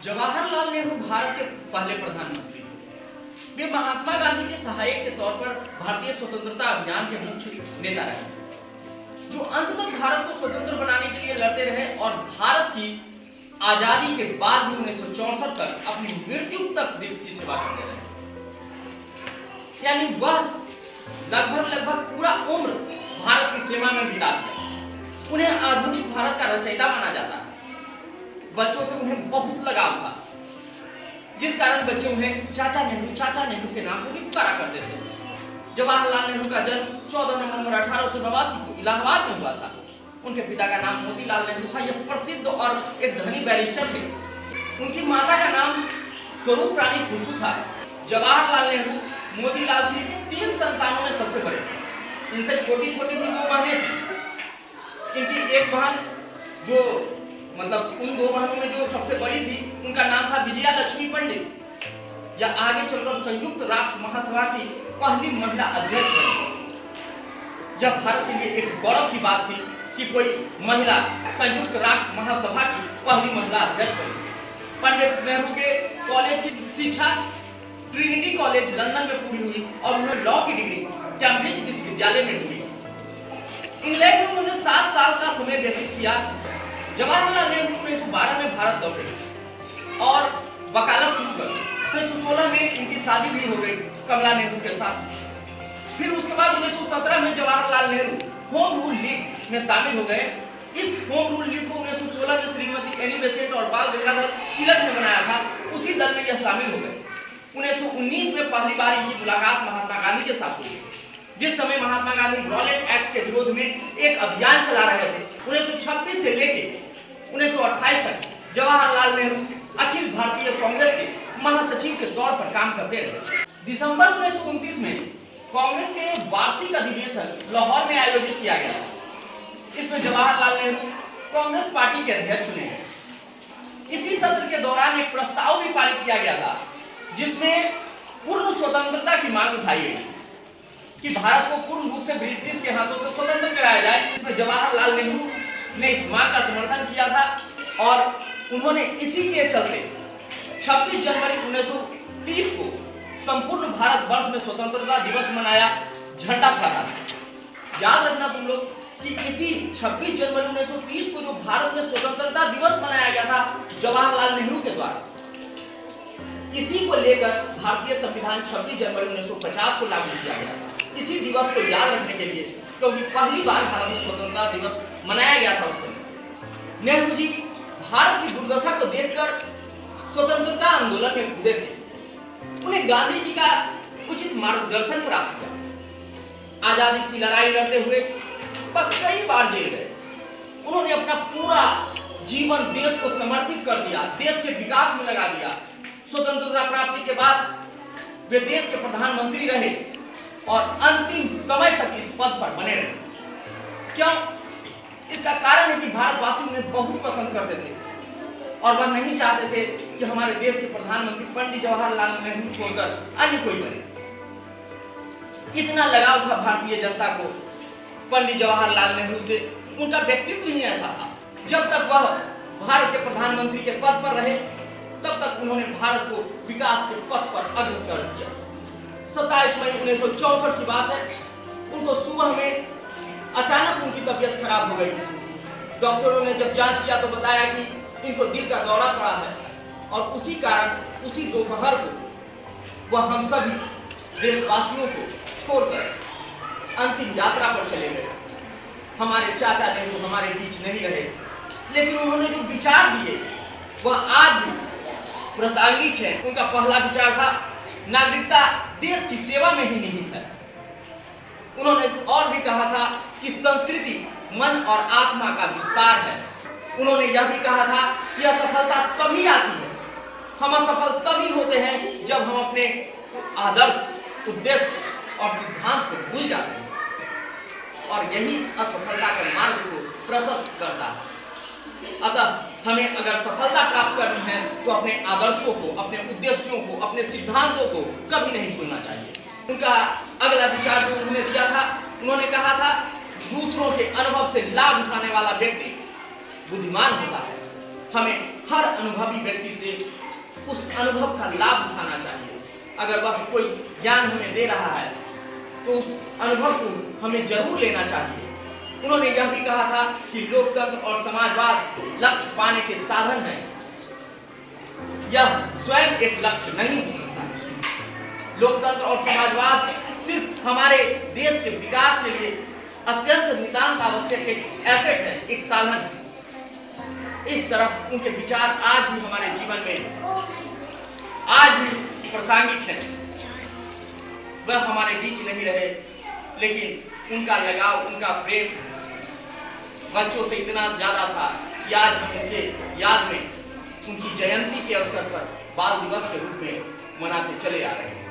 जवाहरलाल नेहरू भारत के पहले प्रधानमंत्री थे। वे महात्मा गांधी के सहायक के तौर पर भारतीय स्वतंत्रता अभियान के मुख्य नेता रहे, जो अंत तक भारत को स्वतंत्र बनाने के लिए लड़ते रहे और भारत की आजादी के बाद भी 1964 तक अपनी मृत्यु तक देश की सेवा करते रहे। यानी वह लगभग पूरा उम्र भारत की सेवा में बिता दिया। उन्हें आधुनिक भारत का रचयिता माना जाता है। बच्चों से उन्हें बहुत लगाव था, जिस कारण बच्चे उन्हें चाचा नेहरू के नाम से भी पुकारा करते थे। जवाहरलाल नेहरू का जन्म 14 नवंबर 1889 को इलाहाबाद में हुआ था। उनके पिता का नाम मोतीलाल नेहरू था। यह प्रसिद्ध और एक धनी बैरिस्टर थे। उनकी माता का नाम स्वरूप रानी खुशू था। जवाहरलाल नेहरू मोतीलाल की 3 संतानों में सबसे बड़े थे। इनसे छोटी भी 2 बहनें थी। इनकी एक बहन जो उन 2 बहनों में जो सबसे बड़ी थी, उनका नाम था विजया लक्ष्मी पंडित। यह आगे चलकर संयुक्त राष्ट्र महासभा की पहली महिला अध्यक्ष बनी। यह भारत के लिए एक गौरव की बात थी कि कोई महिला संयुक्त राष्ट्र महासभा की पहली महिला अध्यक्ष बनी। पंडित नेहरू के कॉलेज की शिक्षा ट्रिनिटी कॉलेज लंदन में पूरी हुई और उन्होंने लॉ की डिग्री कैम्ब्रिज विश्वविद्यालय में हुई। इंग्लैंड में उन्होंने 7 साल का समय व्यतीत किया। जवाहरलाल नेहरू 1912 में भारत लौटे और वकालत शुरू कर दी। 1916 में इनकी शादी भी हो गई कमला नेहरू के साथ। फिर उसके बाद 1917 में Jawaharlal Nehru home rule league में शामिल हो गए। इस होम रूल लीग को 1916 में श्रीमती एनी बेसेंट और बाल गंगाधर तिलक ने बनाया था। उसी दल में यह शामिल हो गए। 1919 में पहली बार इनकी मुलाकात महात्मा गांधी के साथ हुई, जिस समय महात्मा गांधी रॉलेट एक्ट के विरोध में एक अभियान चला रहे थे। 1926 से लेकर 1928 तक जवाहरलाल नेहरू अखिल भारतीय कांग्रेस के महासचिव के तौर पर काम करते रहे। दिसंबर 1929 में कांग्रेस के वार्षिक अधिवेशन लाहौर में आयोजित किया गया। इसमें जवाहरलाल नेहरू कांग्रेस पार्टी के अध्यक्ष चुने गए। इसी सत्र के दौरान एक प्रस्ताव भी पारित किया गया था, जिसमें पूर्ण स्वतंत्रता की मांग उठाई गई कि भारत को पूर्ण रूप से ब्रिटिश के हाथों से स्वतंत्र कराया जाए। इसमें जवाहरलाल नेहरू ने इस मांग का समर्थन किया था और उन्होंने इसी के चलते 26 जनवरी 1930 को संपूर्ण भारत वर्ष में स्वतंत्रता दिवस मनाया, झंडा फहरा। याद रखना तुम लोग कि इसी 26 जनवरी 1930 को जो भारत में स्वतंत्रता दिवस मनाया गया था जवाहरलाल नेहरू के द्वारा, इसी को लेकर भारतीय संविधान 26 जनवरी 1950 को लागू किया गया था। इसी दिवस को याद रखने के लिए, क्योंकि पहली बार भारत में स्वतंत्रता दिवस मनाया गया था उस समय। नेहरू जी भारत की दुर्दशा को देखकर स्वतंत्रता आंदोलन में कूदे थे। उन्हें गांधी जी का उचित मार्गदर्शन प्राप्त हुआ। आजादी की लड़ाई लड़ते हुए कई बार जेल गए। उन्होंने अपना पूरा जीवन देश को समर्पित कर दिया, देश के विकास में लगा दिया। स्वतंत्रता प्राप्ति के बाद वे देश के प्रधानमंत्री रहे और अंतिम समय तक इस पद पर बने रहे। क्यों? इसका कारण है कि भारतवासी उन्हें बहुत पसंद करते थे और वह नहीं चाहते थे कि हमारे देश के प्रधानमंत्री पंडित जवाहरलाल नेहरू छोड़कर अन्य कोई बने। इतना लगाव था भारतीय जनता को पंडित जवाहरलाल नेहरू से। उनका व्यक्तित्व ही ऐसा था। जब तक वह भारत के प्रधानमंत्री के पद पर रहे, तब तक उन्होंने भारत को विकास के पथ पर अग्रसर किया। 27 मई 1964 की बात है। उनको सुबह में अचानक उनकी तबीयत खराब हो गई। डॉक्टरों ने जब जांच किया तो बताया कि इनको दिल का दौरा पड़ा है और उसी कारण उसी दोपहर को वह हम सभी देशवासियों को छोड़कर अंतिम यात्रा पर चले गए। हमारे चाचा नेहरू हमारे बीच नहीं रहे, लेकिन उन्होंने जो विचार दिए वह आज भी प्रासंगिक है। उनका पहला विचार था नागरिकता देश की सेवा में ही निहित है। उन्होंने और भी कहा था कि संस्कृति मन और आत्मा का विस्तार है। उन्होंने यह भी कहा था कि असफलता तभी आती है, हम असफल तभी होते हैं जब हम अपने आदर्श, उद्देश्य और सिद्धांत को भूल जाते हैं, और यही असफलता के मार्ग को प्रशस्त करता है। अतः हमें अगर सफलता प्राप्त करनी है तो अपने आदर्शों को, अपने उद्देश्यों को, अपने सिद्धांतों को कभी नहीं भूलना चाहिए। उनका अगला विचार जो उन्होंने दिया था, उन्होंने कहा था दूसरों के अनुभव से लाभ उठाने वाला व्यक्ति बुद्धिमान होता है। हमें हर अनुभवी व्यक्ति से उस अनुभव का लाभ उठाना चाहिए। अगर वह कोई ज्ञान हमें दे रहा है तो उस अनुभव को हमें जरूर लेना चाहिए। उन्होंने यह भी कहा था कि लोकतंत्र और समाजवाद लक्ष्य पाने के साधन हैं, यह स्वयं एक लक्ष्य नहीं हो सकता। लोकतंत्र और समाजवाद सिर्फ हमारे देश के विकास के लिए अत्यंत नितांत आवश्यक एक एसेट है, एक साधन है। इस तरह उनके विचार आज भी हमारे जीवन में आज भी प्रासंगिक हैं। वह हमारे बीच नहीं रहे, लेकिन उनका लगाव, उनका प्रेम बच्चों से इतना ज्यादा था कि आज हम उनके याद में उनकी जयंती के अवसर पर बाल दिवस के रूप में मनाते चले आ रहे हैं।